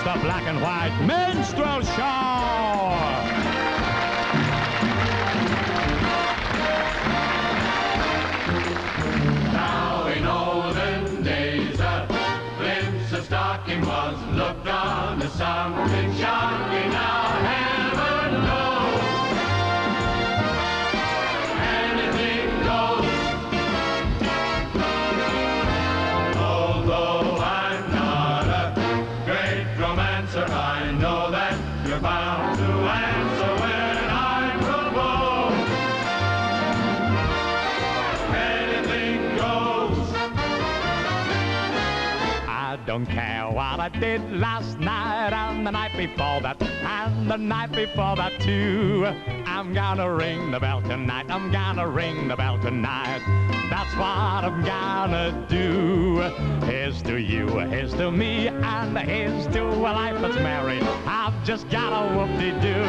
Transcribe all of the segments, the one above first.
the black and white Minstrel Show. Now in olden days a glimpse of stocking was looked on as something shocking. Now heaven knows anything goes. Although I'm not a great romancer, I know that you're bound to answer when I propose. Anything goes. I don't care what I did last night and the night before that and the night before that too. I'm gonna ring the bell tonight, I'm gonna ring the bell tonight. That's what I'm gonna do. Here's to you, here's to me, and here's to a life that's merry. I've just got a whoop-de-doo.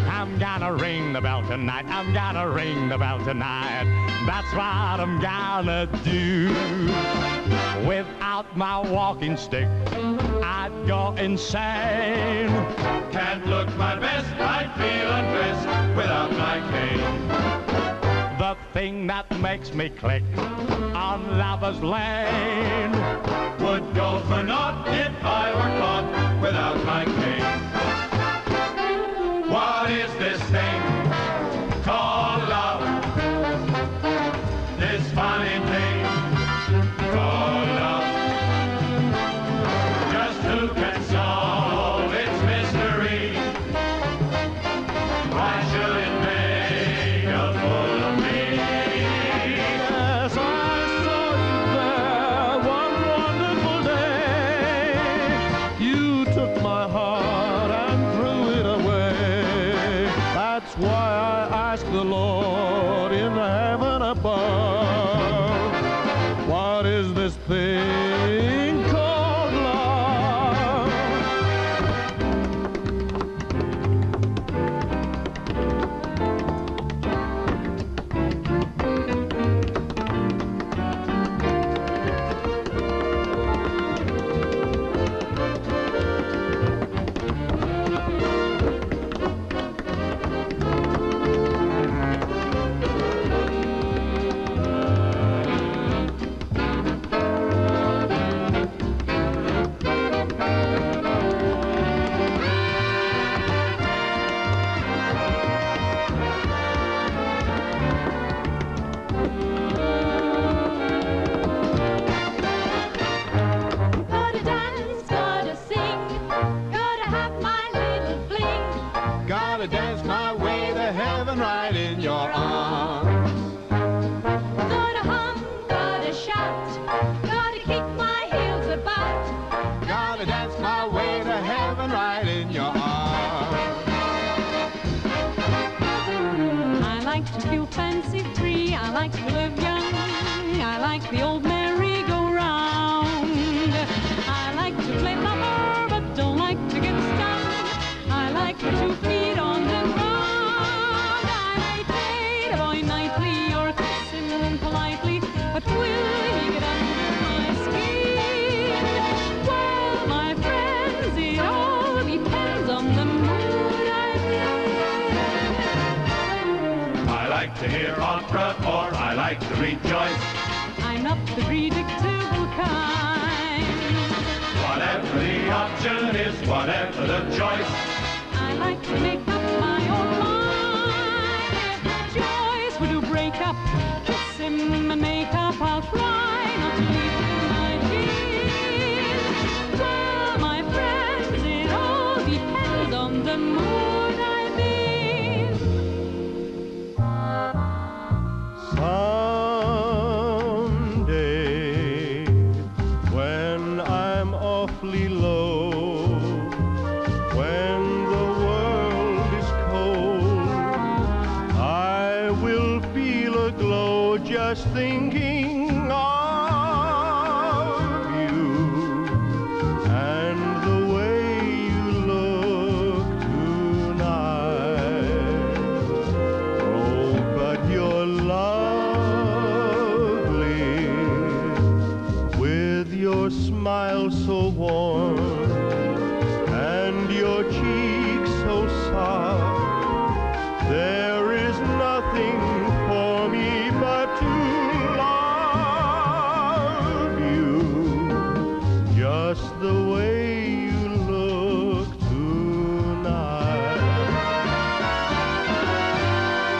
I'm gonna ring the bell tonight, I'm gonna ring the bell tonight. That's what I'm gonna do. Without my walking stick, I'd go insane. Can't look my best, I'd feel undressed without my cane. The thing that makes me click on Lover's Lane Would go for naught if I were caught without my cane. What is this thing called love? This funny thing called love. Just who can solve its mystery? Why should it make a fool of me? Yes, I saw you there one wonderful day. You took my heart and threw it away. That's why I ask the Lord in heaven above, what is this thing called love? Gotta dance, gotta sing, gotta have my little fling. Gotta dance my way to heaven right in your arms. Gotta hum, gotta shout, gotta kick my heels about. Gotta dance my way to heaven right in your arms. I like to feel fancy free, I like to live young, I like the old merry-go-round. I like to play lover, but don't like to get stung. I like the 2 feet on the ground. I may date a boy nightly or kiss him politely, but will he get under my skin? Well, my friends, it all depends on the mood I'm in. I like to hear opera or I like to read Joyce. I'm not the predictable kind. Whatever the option is, whatever the choice. I like to make up my own mind. If the choice were to break up, kiss him and make up, I'll try not to leave him my jeans. Well, my friends, it all depends on the mood I'm in. Someday, when I'm awfully low, when the world is cold, I will feel a glow just thinking of you and the way you look tonight. Oh, but you're lovely with your smile so warm just the way you look tonight.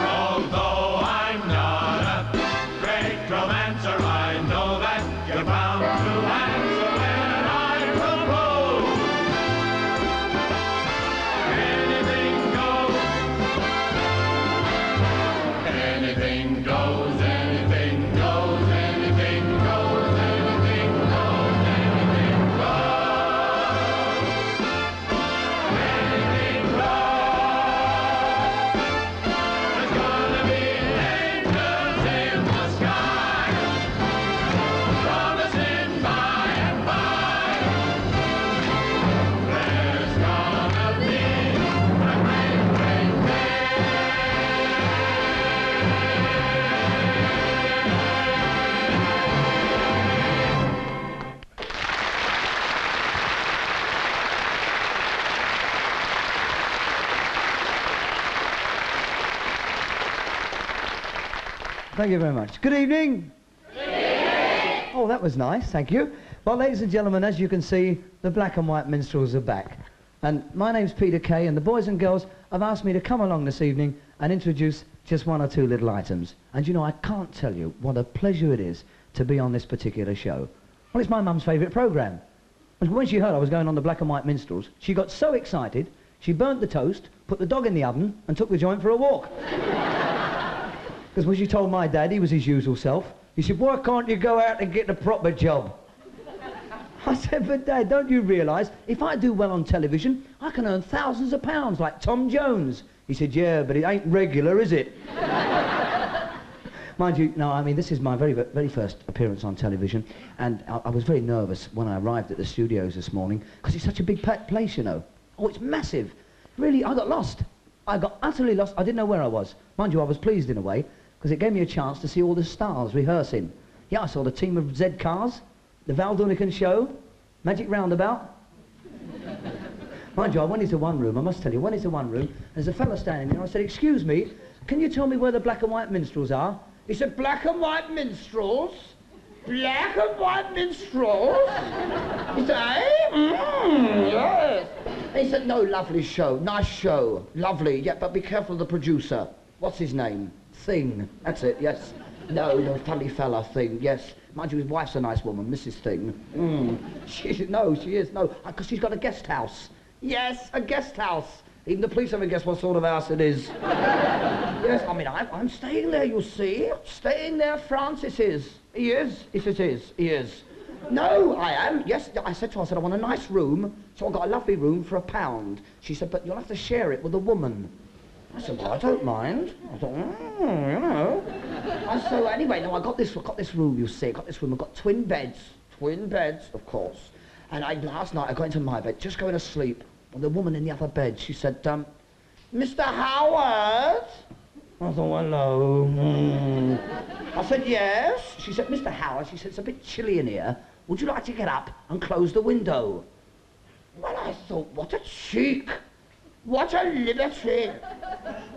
Although I'm not a great romancer, I know that you're bound to answer when I propose. Anything goes. Anything goes, anything goes, anything goes, anything goes, anything goes. Anything goes. There's gonna be angels in the sky, promising by and by. There's gonna be a great, great day. Thank you very much. Good evening. Oh, that was nice, thank you. Well, ladies and gentlemen, as you can see, the Black and White Minstrels are back. And my name's Peter Kaye, and the boys and girls have asked me to come along this evening and introduce just one or two little items. And you know, I can't tell you what a pleasure it is to be on this particular show. Well, it's my mum's favourite programme. And when she heard I was going on the Black and White Minstrels, she got so excited, she burnt the toast, put the dog in the oven, and took the joint for a walk. Because when she told my dad, he was his usual self, he said, why can't you go out and get a proper job? I said, but Dad, don't you realise, if I do well on television, I can earn thousands of pounds like Tom Jones. He said, yeah, but it ain't regular, is it? Mind you, no, I mean, this is my very first appearance on television, and I was very nervous when I arrived at the studios this morning, because it's such a big place, you know. Oh, it's massive. Really, I got lost. I got utterly lost. I didn't know where I was. Mind you, I was pleased in a way, because it gave me a chance to see all the stars rehearsing. Yeah, I saw the team of Z Cars, the Val Doonican Show, Magic Roundabout. Mind you, I went into one room, I must tell you, went into one room, there's a fella standing there, I said, excuse me, can you tell me where the Black and White Minstrels are? He said, Black and White Minstrels? Black and White Minstrels? He said, eh? Yes. He said, no, lovely show, nice show, lovely, yeah, but be careful of the producer. What's his name? Thing. That's it, yes. No, funny fella, Thing, yes. Mind you, his wife's a nice woman, Mrs. Thing. She is, no, because she's got a guest house. Yes, a guest house. Even the police haven't guessed what sort of house it is. Yes, I mean, I'm staying there, you see. Staying there, Francis is. He is. Yes, it is. He is. No, I am. Yes, I said to her, I want a nice room, so I got a lovely room for £1. She said, but you'll have to share it with a woman. I said, well, I don't mind. I thought, you know. And so anyway, no, I got this room, you see. I got this room. I've got twin beds, of course. And last night I got into my bed, just going to sleep. And the woman in the other bed, she said, Mr. Howard? I thought, hello. I said, yes. She said, Mr. Howard, she said, it's a bit chilly in here. Would you like to get up and close the window? Well, I thought, what a cheek. What a liberty.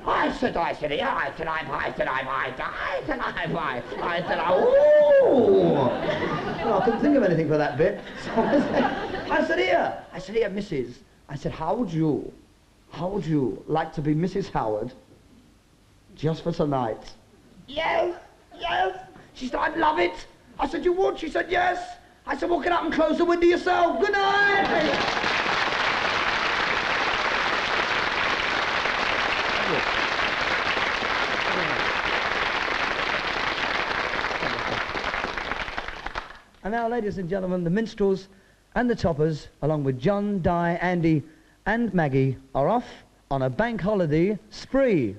I said, oh. Well, I couldn't think of anything for that bit. So I said, here, Mrs. I said, how would you like to be Mrs. Howard just for tonight? Yes. She said, I'd love it. I said, you would? She said, yes. I said, well, get up and close the window yourself. Good night. And now, ladies and gentlemen, the Minstrels and the Toppers, along with John, Di, Andy and Maggie, are off on a bank holiday spree.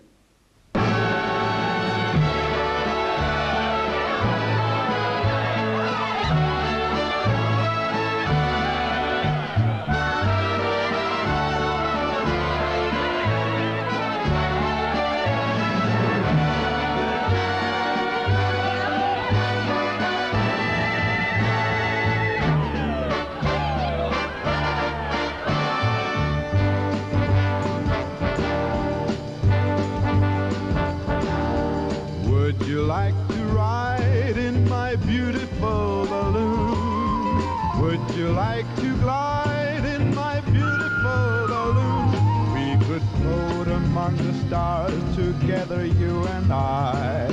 Would you like to glide in my beautiful balloon? We could float among the stars together, you and I.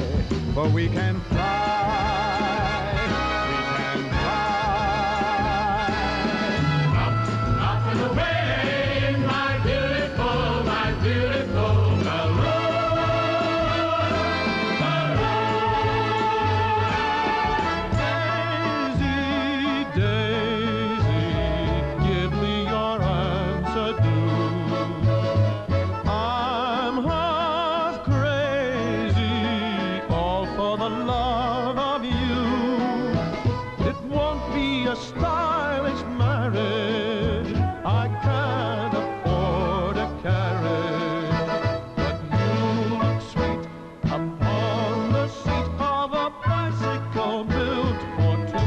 For we can fly, we can fly. Up and away in my beautiful balloon. Daisy, Daisy, give me your answer, do. I'm half crazy, all for the love of you. It won't be a stylish marriage, I can't afford a carriage. But you look sweet upon the seat of a bicycle built for two.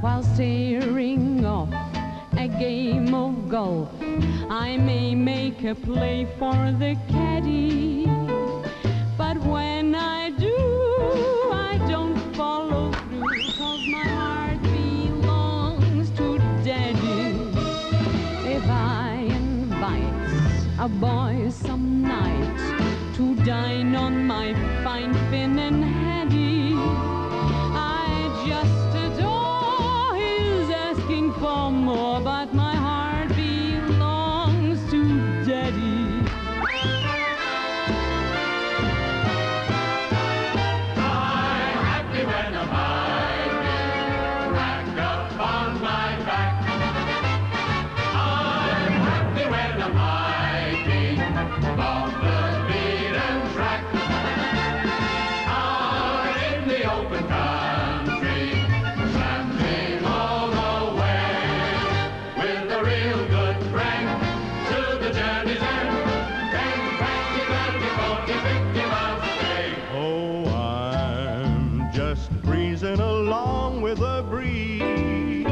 While staring off a game of golf, I may make a play for the caddy. But when I do, I don't follow through, 'cause my heart belongs to Daddy. If I invite a boy some night to dine on my fine fin and Hattie, I just adore his asking for more, but my heart belongs to Daddy. I'm happy when I'm hiking, racked up on my back. I'm happy when I'm hiking, off the beaten track. Out in the open country, tramping all the way, with a real good crank to the journey's end. 10, 20, 30, 40, 50 miles a day. Oh, I'm just breezing along with the breeze,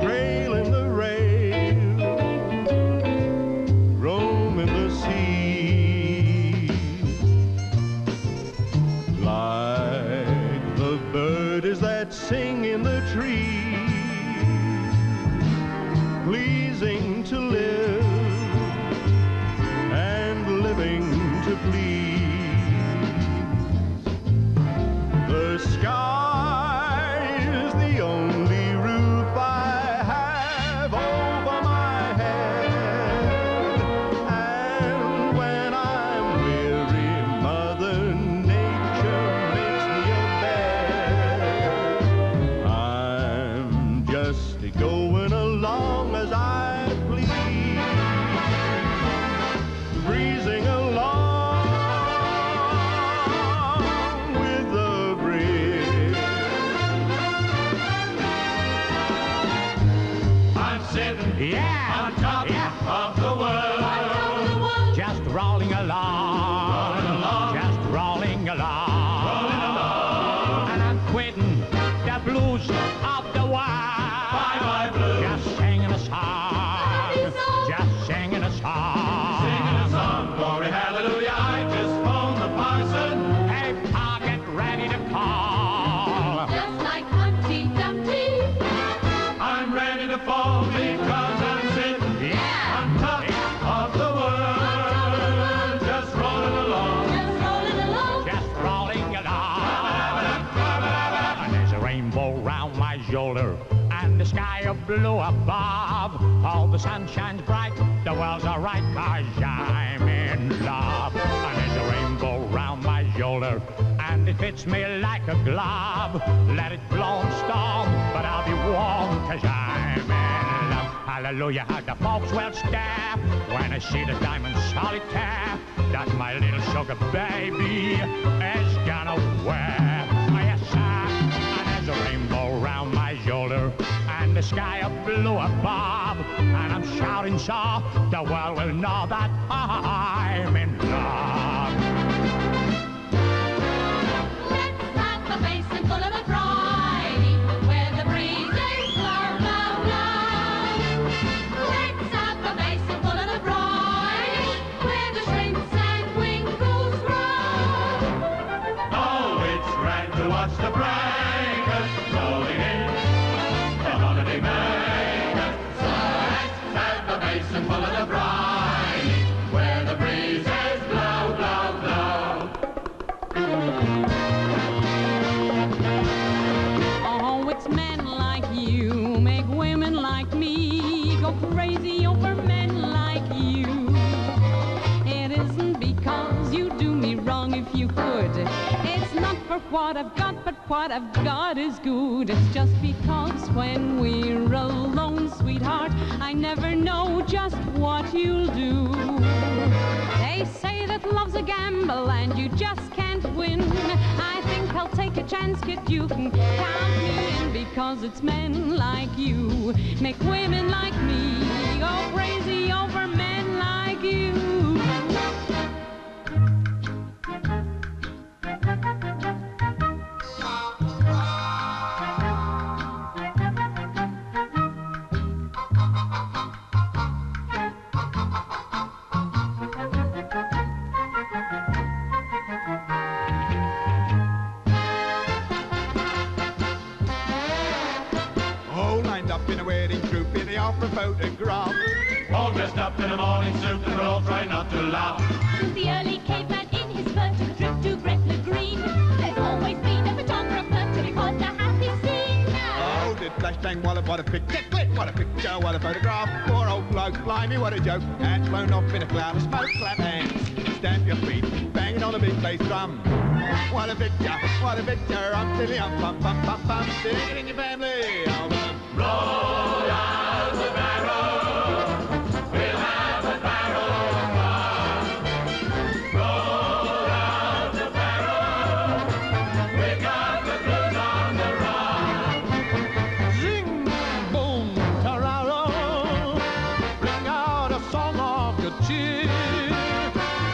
trailing the rail, roaming the seas, like the birds that sing in the trees, pleasing to live and living to please. The sky is the only roof I have over my head, and when I'm weary, Mother Nature makes me a bed. I'm just going along as I please, breezing along with the breeze. I'm sitting Yeah, on top yeah. of the world. Just rolling along, just rolling along, and I'm quitting the blues of the wild. Bye-bye blues. Just singing a song, just singing a song. Singing a song, glory, hallelujah. I just phoned the parson. Hey, Pa, get ready to call. Just like Humpty Dumpty, I'm ready to fall because I'm sitting Yeah. on top of the world. Just rolling along. just rolling along. Just rolling along. And there's a rainbow round my shoulder, and the sky of blue above. All the sun shines bright, the world's alright, 'cause I'm in love. And there's a rainbow round my shoulder, and it fits me like a glove. Let it blow and storm, but I'll be warm, 'cause I'm in love. Hallelujah, how the folks will stare when I see the diamond solitaire that my little sugar baby is gonna wear. Oh, yes, sir. And there's a rainbow round my shoulder, and the sky of blue above. And I'm shouting so the world will know that I'm in love. Let's have a basin full of a briny, where the breeze is blow, blow, blow. Let's have a basin full of a briny, where the shrimps and isn't because you do me wrong if you could. It's not for what I've got, but what I've got is good. It's just because when we're alone, sweetheart, I never know just what you'll do. They say that love's a gamble and you just can't win. I think I'll take a chance, kid, you can count me in, because it's men like you make women like me go crazy over men like you. In a wedding group, in the opera photograph. All dressed up in a morning suit, and we'll all try not to laugh. Since the early caveman in his fur took a trip to Gretna Green, there's always been a photographer to record the happy scene. Oh, did flash bang, what a picture, click, what a picture, what a photograph. Poor old bloke, blimey, what a joke. Hands blown off in a cloud of smoke, clap hands, stamp your feet, banging on a big bass drum. What a picture, I'm silly, bum, bum, bum, bum, sing it in your family album. Roll out the barrel, we'll have a barrel of fun. Roll out the barrel, we got the blues on the run. Zing, boom, tararo, bring out a song of good cheer.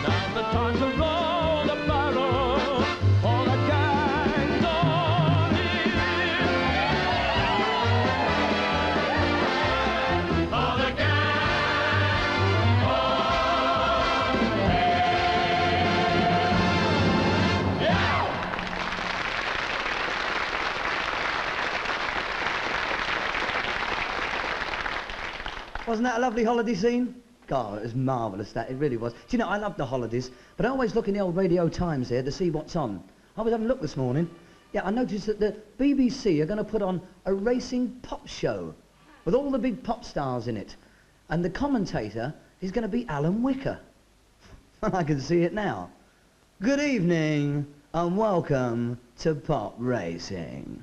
Now's the time to roll the barrel, all the gang's on here. All the gang Wasn't that a lovely holiday scene? God, it was marvellous, that. It really was. Do you know, I love the holidays, but I always look in the old Radio Times there to see what's on. I was having a look this morning. Yeah, I noticed that the BBC are going to put on a racing pop show with all the big pop stars in it. And the commentator is going to be Alan Wicker. I can see it now. Good evening and welcome to Pop Racing.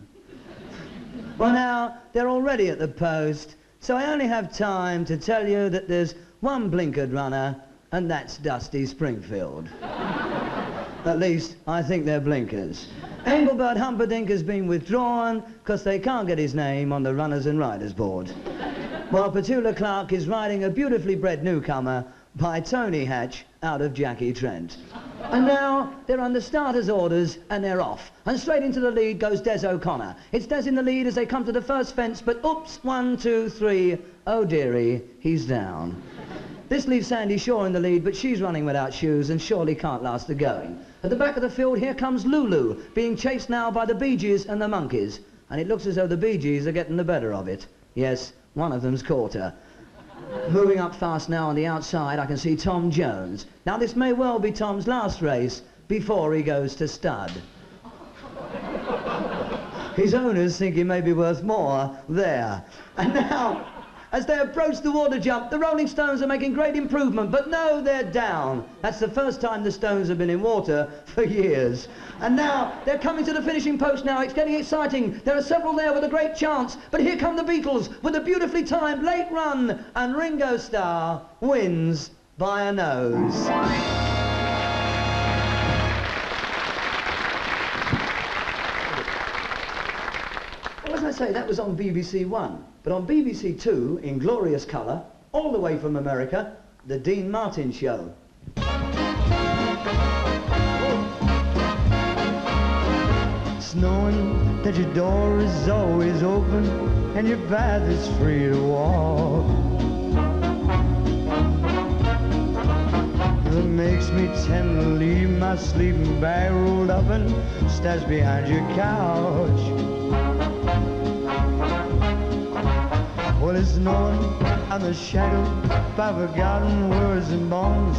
Well now, they're already at the post, so I only have time to tell you that there's one blinkered runner, and that's Dusty Springfield. At least, I think they're blinkers. Engelbert Humperdinck has been withdrawn because they can't get his name on the runners and riders board. While Petula Clark is riding a beautifully bred newcomer by Tony Hatch out of Jackie Trent. And now they're under starters' orders and they're off. And straight into the lead goes Des O'Connor. It's Des in the lead as they come to the first fence, but oops, 1, 2, 3, oh dearie, he's down. This leaves Sandy Shaw in the lead, but she's running without shoes and surely can't last the going. At the back of the field, here comes Lulu, being chased now by the Bee Gees and the Monkeys. And it looks as though the Bee Gees are getting the better of it. Yes, one of them's caught her. Moving up fast now on the outside, I can see Tom Jones. Now this may well be Tom's last race before he goes to stud. His owners think he may be worth more there. And now, as they approach the water jump, the Rolling Stones are making great improvement, but no, they're down. That's the first time the Stones have been in water for years. And now, they're coming to the finishing post now. It's getting exciting. There are several there with a great chance, but here come the Beatles with a beautifully timed late run, and Ringo Starr wins by a nose. Well, as I say, that was on BBC One. But on BBC Two, in glorious colour, all the way from America, The Dean Martin Show. It's knowing that your door is always open and your path is free to walk that makes me tend to leave my sleeping bag rolled up and stashed behind your couch. Well, it's knowing I'm the shadow by forgotten words and bones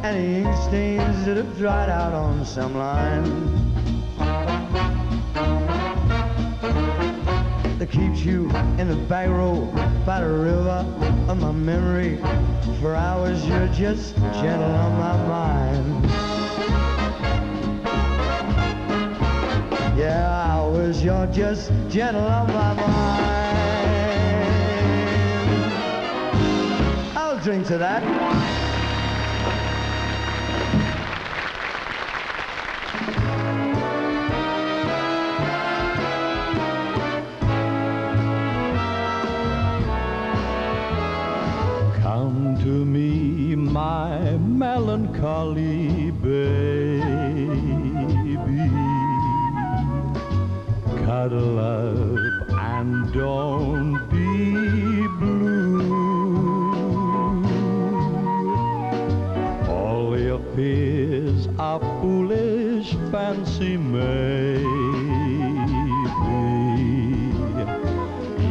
and the ink stains that have dried out on some line that keeps you in the back row by the river of my memory. For hours you're just gentle on my mind. you're just gentle on my mind. I'll drink to that. Come to me, my melancholy baby. Cuddle up and don't be blue. All your fears are foolish fancy, maybe.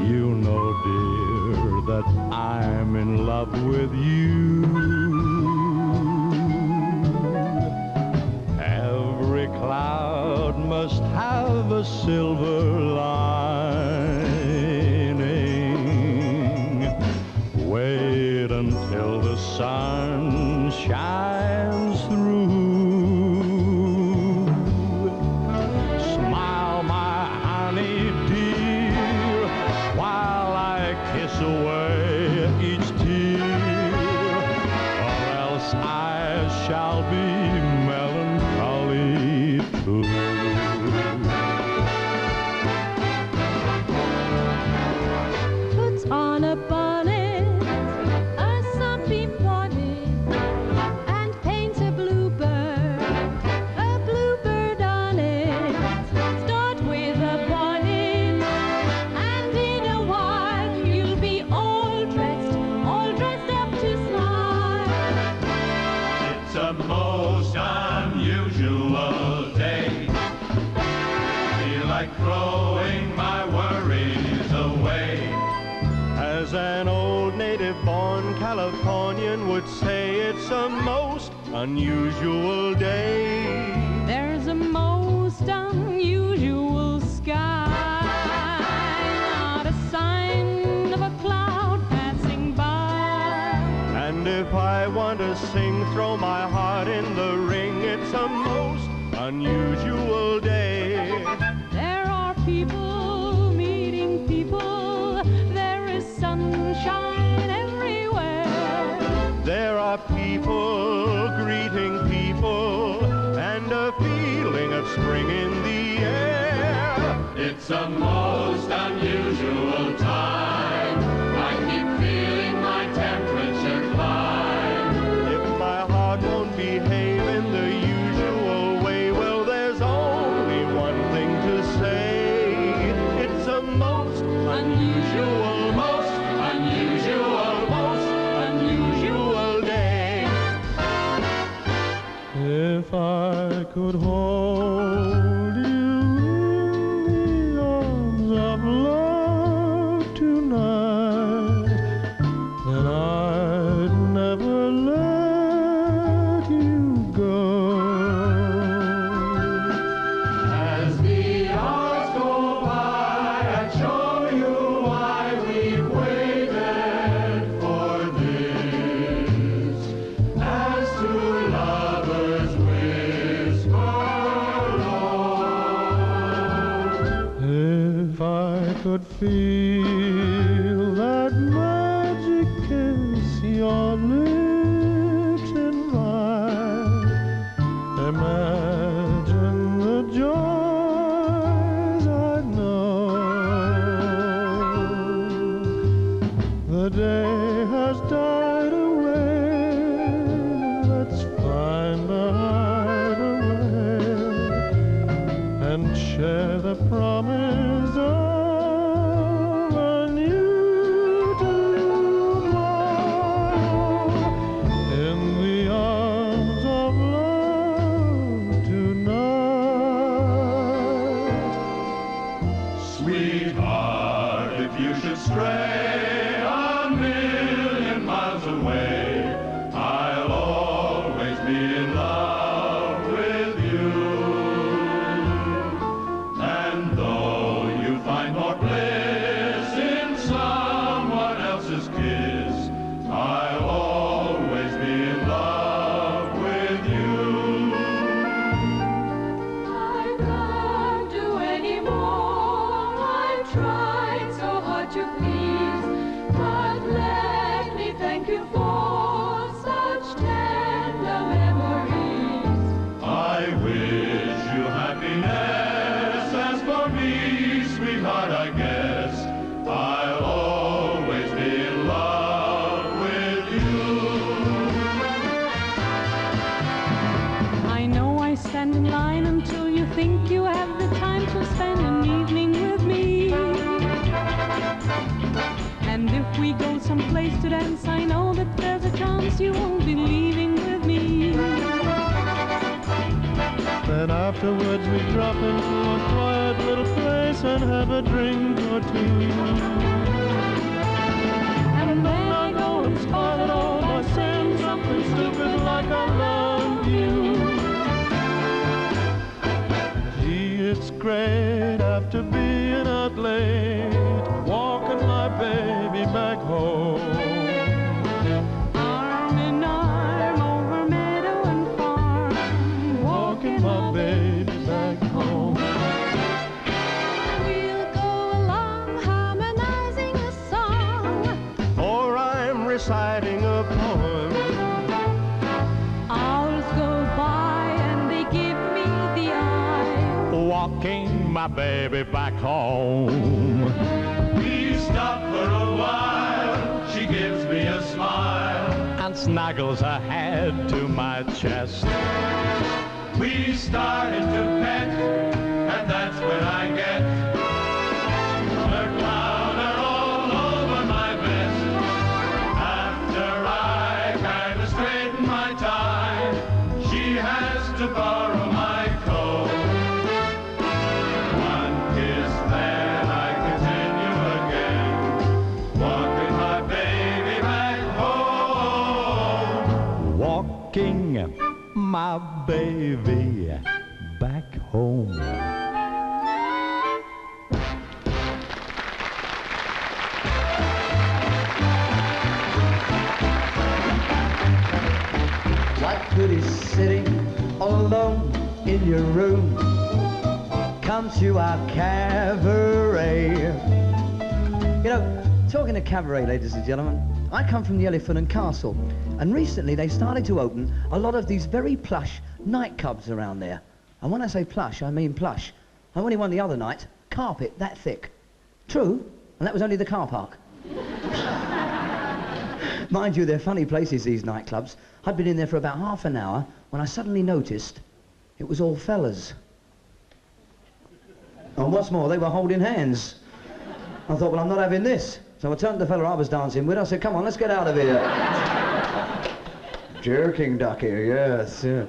You know, dear, that I'm in love with you. Every cloud must have a silver lining. Wait until the sun shines through. Smile, my honey dear, while I kiss away each tear, or else I shall be melancholy too. Puts on a bonnet, a sunbeam bonnet, and paints a bluebird on it. Start with a bonnet, and in a while you'll be all dressed up to smile. It's a most unusual day. Feel like throwing my worries away. As an old native-born Californian would say, it's a most unusual day. There's a most unusual sky, not a sign of a cloud passing by. And if I want to sing, throw my heart in the ring, it's a most unusual day. There are people meeting people, there is sunshine everywhere. There are people greeting people, and a feeling of spring in the air. It's a most unusual time. I keep feeling my temperature climb. If my heart won't behave in the usual way, well, there's only one thing to say. It's a most unusual, most unusual, most unusual day. If I could hold you in the arms of love tonight, then I'd never let you go. As the hours go by, I'd show you why we've waited for this. As two lovers whisper low. If I could feel that magic kiss your lips invite, imagine the joys I'd know. The day has died away, let's find a hideaway and share the promise of Afterwards we drop into a quiet little place and have a drink or two. And then I go and spoil it all by saying something stupid like I love you. Gee, it's great after being out late, walking my baby back home. Arm in arm over meadow and farm, walking My baby back home. We'll go along harmonizing a song. Or I'm reciting a poem. Hours go by and they give me the eye. Walking my baby back home. We stop for a while, she gives me a smile. And snuggles her head to my chest. We started to pet, and that's when I get her powder all over my vest. After I kind of straighten my tie, she has to borrow my coat. One kiss, then I continue again, walking my baby back home. Walking my baby back home. What good is sitting all alone in your room? Come to our cabaret. You know, talking of cabaret, ladies and gentlemen, I come from the Elephant and Castle, and recently they started to open a lot of these very plush nightclubs around there. And when I say plush, I mean plush. I went in one the other night, carpet that thick. True, and that was only the car park. Mind you, they're funny places, these nightclubs. I'd been in there for about half an hour when I suddenly noticed it was all fellas. And what's more, they were holding hands. I thought, well, I'm not having this. So I turned to the fella I was dancing with. I said, come on, let's get out of here. Jerking ducky, yes, yeah.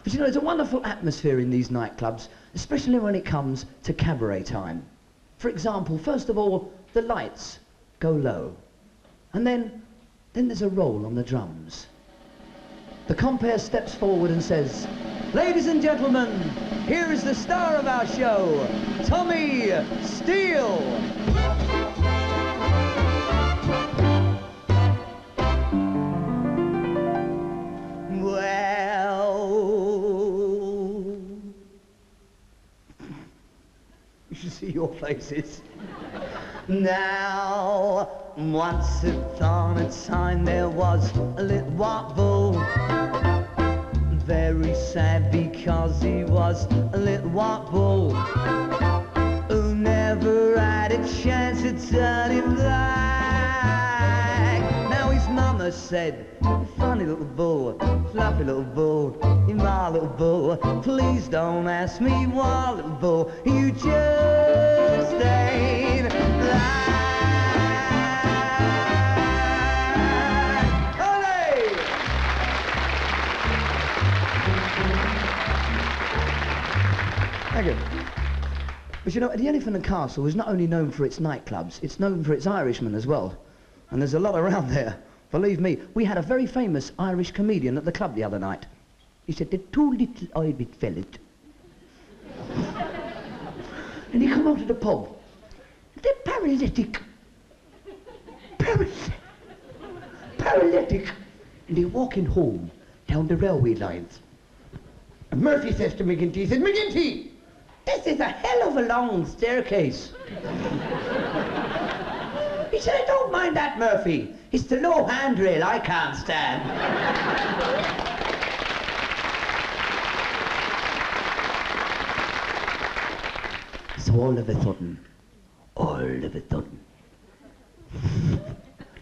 But you know, there's a wonderful atmosphere in these nightclubs, especially when it comes to cabaret time. For example, first of all, the lights go low. And then there's a roll on the drums. The compere steps forward and says, ladies and gentlemen, here is the star of our show, Tommy Steele. You should see your faces. Now, once upon a time there was a little white bull. Very sad because he was a little white bull who never had a chance to turn him black. Now his mama said, funny little bull, fluffy little bull, you my little bull, please don't ask me why, little bull, you just ain't like. Olé! Thank you. But you know, the Elephant and Castle is not only known for its nightclubs, it's known for its Irishmen as well. And there's a lot around there. Believe me, we had a very famous Irish comedian at the club the other night. He said, they're two little Irish fellas. And he come out of the pub. They're paralytic. Paralytic. And they're walking home down the railway lines. And Murphy says to McGinty, he says, McGinty, this is a hell of a long staircase. He said, I don't mind that, Murphy. It's the low handrail I can't stand. So all of a sudden,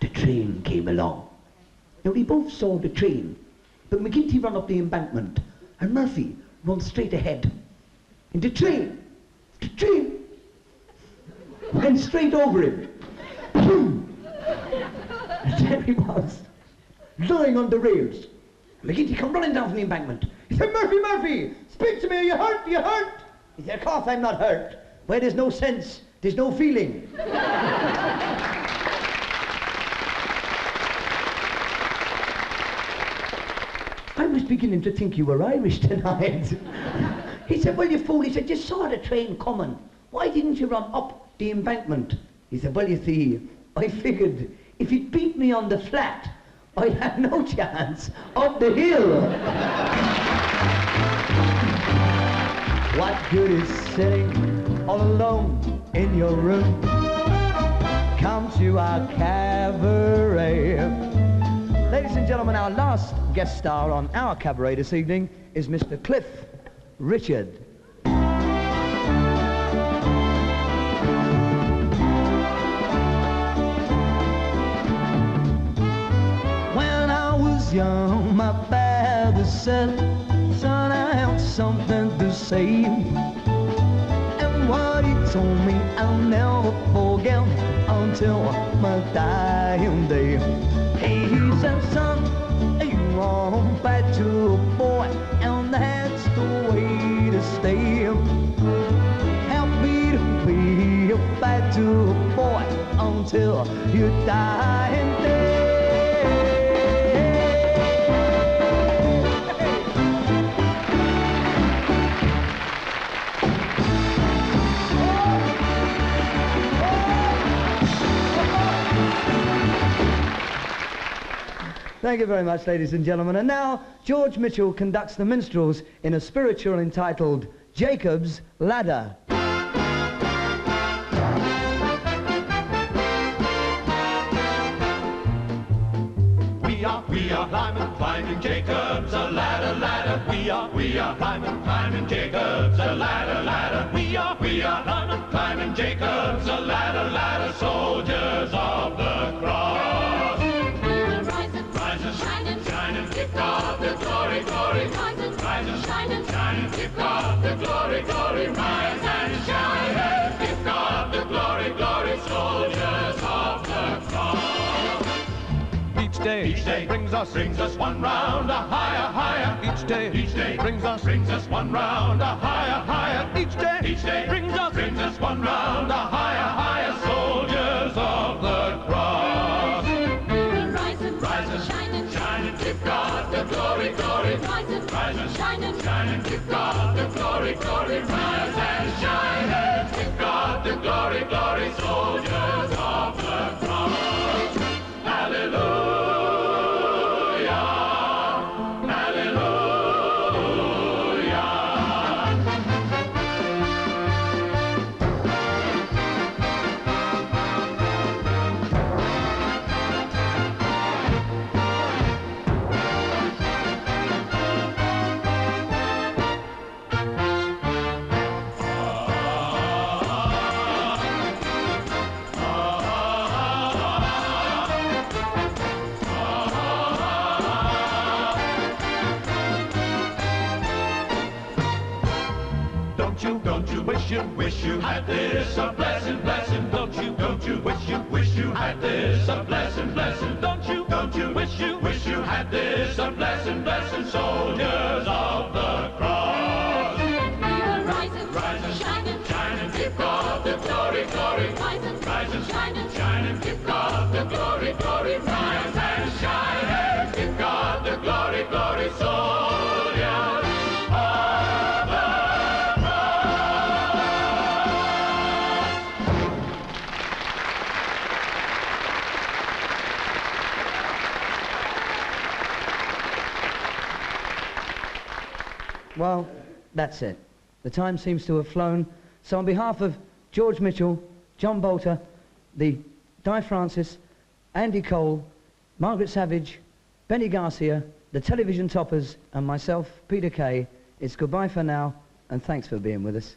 the train came along. Now we both saw the train, but McGinty ran up the embankment and Murphy ran straight ahead. And the train went straight over him. And there he was, lying on the rails. McGinty come running down from the embankment. He He said, Murphy, Murphy, speak to me, are you hurt, you hurt? He said, of course I'm not hurt. Where there's no sense, there's no feeling. I was beginning to think you were Irish tonight. He said, well, you fool. He said, you saw the train coming. Why didn't you run up the embankment? He said, well, you see, I figured if he'd beat me on the flat, I'd have no chance up the hill. What good is sitting all alone in your room? Come to our cabaret. Ladies and gentlemen, our last guest star on our cabaret this evening is Mr. Cliff Richard. When I was young, my father said, son, I have something to say. And what he told me I'll never forget until my dying day. He said, son, you are back to a boy, and that's the way to stay. Help me to be back to a boy until you die and day. Thank you very much, ladies and gentlemen. And now, George Mitchell conducts the Minstrels in a spiritual entitled Jacob's Ladder. We are climbing Jacob's a ladder, ladder. We are climbing Jacob's a ladder, ladder. We are climbing Jacob's a ladder, ladder. Soldiers of the cross. Shining, give God the glory, glory. Rise shining, give God the glory, glory. Rise and shine, give God the glory, glory. Soldiers of the cross. Each day brings us one round, a higher, higher. Each day brings us one round, a higher, higher. Each day brings us one round, a higher, higher. Soldiers of the cross. Shining, give God the glory, glory. Rise and shining, give God the glory, glory. Rise and shine, give God the glory, glory. Soldiers of the cross. Hallelujah, hallelujah. Don't you wish you had this a blessing, blessing. Don't you wish you had this a blessing, blessing. Don't you wish you had this a blessing, blessing. Soldiers of the cross. Rising, shining, give God the glory, glory. Rising, shining, give God the glory, glory. Rise and shine, give God the glory, glory. Soldiers of the Well, that's it. The time seems to have flown. So on behalf of George Mitchell, John Bolter, the Di Francis, Andy Cole, Margaret Savage, Benny Garcia, the Television Toppers, and myself, Peter Kaye, it's goodbye for now, and thanks for being with us.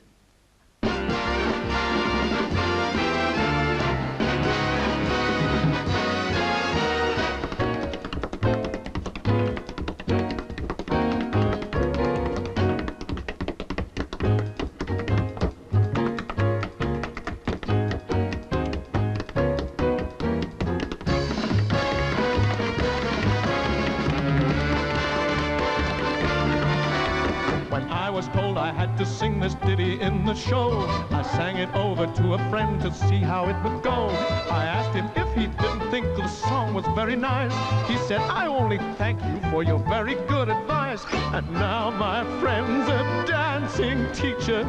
I was told I had to sing this ditty in the show. I sang it over to a friend to see how it would go. I asked him if he didn't think the song was very nice. He said, I only thank you for your very good advice. And now my friend's a dancing teacher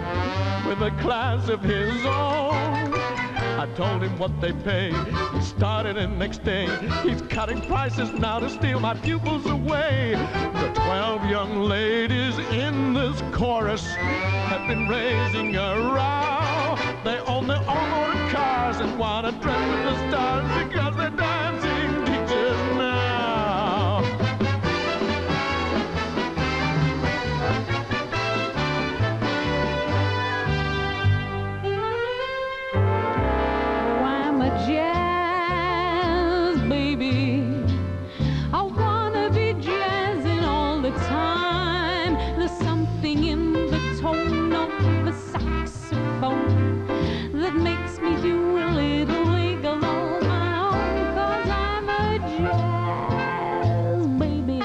with a class of his own. I told him what they pay. He started in next day. He's cutting prices now to steal my pupils away. The 12 young ladies in this chorus have been raising a row. They own their own motor cars and want to dress with the stars because they're dancing teachers now. Jazz baby, I wanna be jazzing all the time. There's something in the tone of the saxophone that makes me do a little wiggle on my own. 'Cause I'm a jazz baby,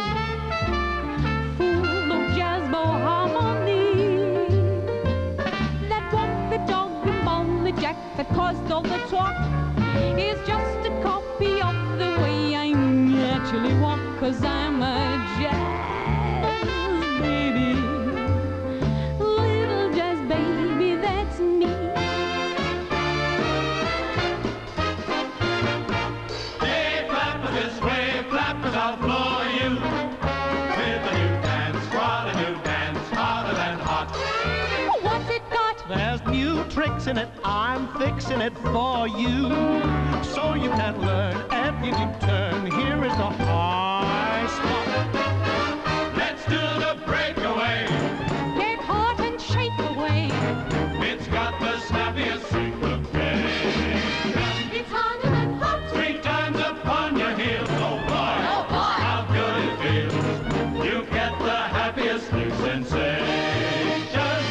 full of jazz bow harmony. That walk, the dog, and bone, the jack that caused all the talk is just a copy of the way I naturally walk. 'Cause I'm a jazz baby, little jazz baby, that's me. Hey, flappers this way, flappers I'll floor you with a new dance, what a new dance, hotter than hot. What's it got? There's new tricks in it, I'm fixing it for you, so you can learn every new turn. Here is the high spot. Let's do the breakaway. Get hot and shake away. It's got the snappiest syncope. It's harder than hot. 3 times upon your heels, oh boy, how good it feels. You get the happiest new sensation.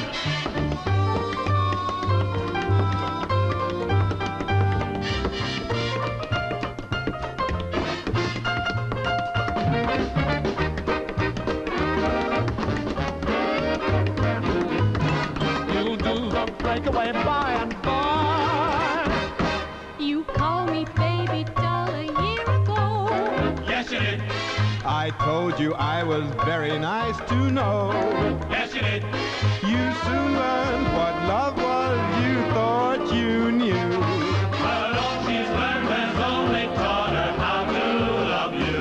You'll do the breakaway by and by. You called me baby doll a year ago. Yes, you did. I told you I was very nice to know. Yes, you did. You soon learned what love was, you thought you knew. But all she's learned has only taught her how to love you.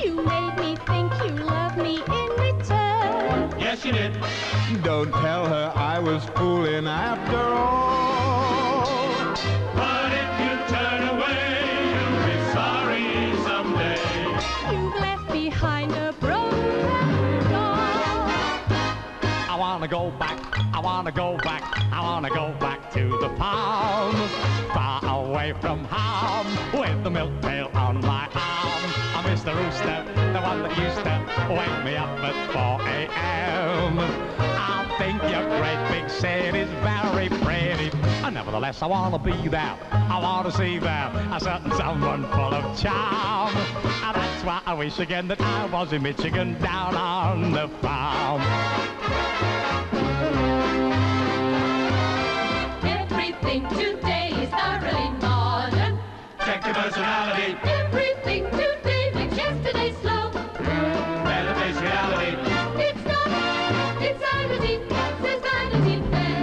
You made me think you loved me in return. Yes, you did. Don't tell her I was fooling after all. But if you turn away, you'll be sorry someday. You've left behind a broken doll. I wanna go back, I wanna go back, I wanna go back to the farm, far away from home, with the milk pail on my arm. I miss the rooster, the one that used to wake me up at 4 a.m. I think your great big city's very pretty, and nevertheless I wanna be there, I wanna see there a certain someone full of charm. And that's why I wish again that I was in Michigan down on the farm. Everything today is thoroughly modern. Check your personality, Everything today makes yesterday slow. better face reality. It's not, it's vanity, says Vanity Fair.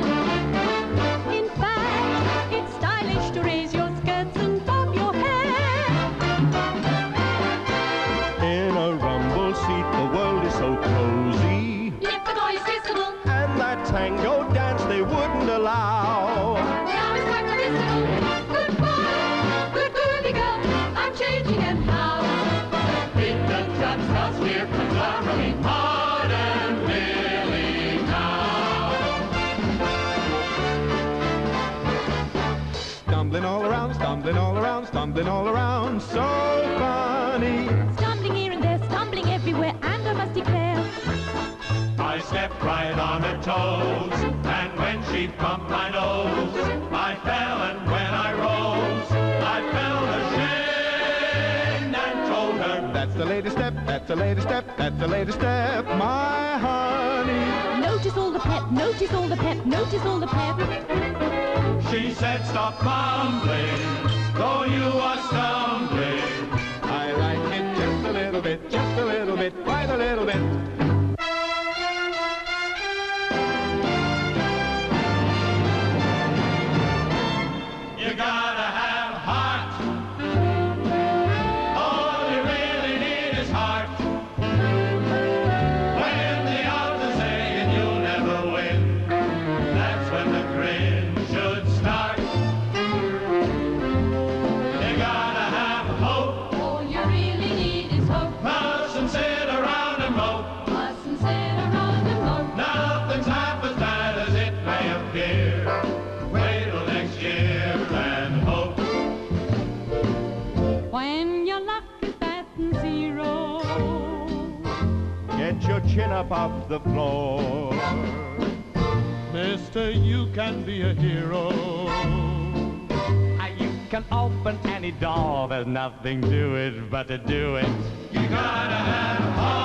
In fact, it's stylish to raise your skirts and bob your hair. In a rumble seat, the world is so cozy, If the boy is visible, and that tango dance they wouldn't allow. now it's like a visible. Goodbye, good girly girl, I'm changing and how. Beat the drums, 'cause we're thoroughly modern really now. Stumbling all around, stumbling all around, stumbling all around, so funny. Stumbling here and there, stumbling everywhere, and I must declare, I stepped right on her toes, and when she bumped my nose, I fell, and when I rose, I felt ashamed and told her, That's the latest step, that's the latest step, that's the latest step, my honey. notice notice all the pep, notice all the pep. She said, stop mumbling, though you are stumbling. I like it just a little bit, quite a little bit. You gotta have heart. All you really need is heart. When the odds are saying you'll never win, that's when the grin should start. You gotta have hope. All you really need is hope. Mustn't sit around and mope. Mustn't sit around and mope. Nothing's half as bad as it may appear. Wait till next year and hope. When your luck is batting zero, Get your chin up off the floor. Mister, you can be a hero. You can open any door, there's nothing to it but to do it. You gotta have heart.